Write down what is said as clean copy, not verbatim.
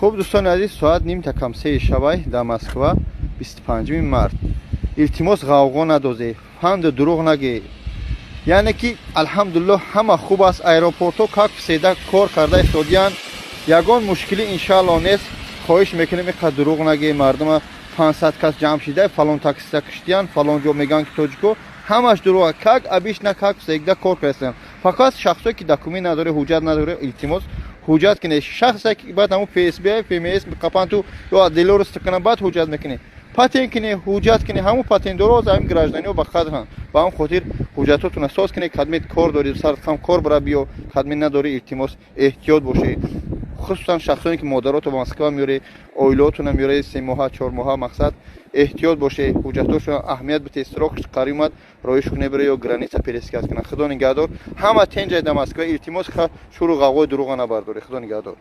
خب دوستان عزیز، ساعت نیم تا کم 3 شب در مسکو 25 مارت. التماس غوغا ندازی، پند دروغ نگی. یعنی که الحمدلله همه خوب است. ایروپورتو کاک سیده کار کرده استودیان. یگان مشکلی انشالله نیست. خواهش میکنیم که دروغ نگی. مردم 500 کس جمع شده فلان تاکسی کشتیان، فلان جو میگن که توجکو همش دروغ. کاک ابیش نه کاک سیده کار کردن. فقط شخصی که دکومنت نداره، حجت نداره، التماس حجت کنه. شخصی که بعد همون فیس بی فیمیس کپان تو یا دلورست کنه بعد حجت میکنه. پاتین کنه، حجت کنه، همون پاتین دروز هم گراجدانی و بخاد هم. با هم خاطر حجتاتون اساس کنه. خدمت کار دارید، سر هم کار برای بیو، خدمت نداری التماس احتیاط باشه. خصوصا شخصانی که مادرات و مسکو میاره، اویلاتون میاره 3 ماه 4 ماه، مقصد احتیاط باشه. حجتاشون اهمیت به استراکش قریمت رایش کنه بره یا گرانیت پرسکاس کنه. خدا نگهدار. همه تنجای دمسکو التماس شروع غوغای دروغ نبرداره. خدا نگهدار.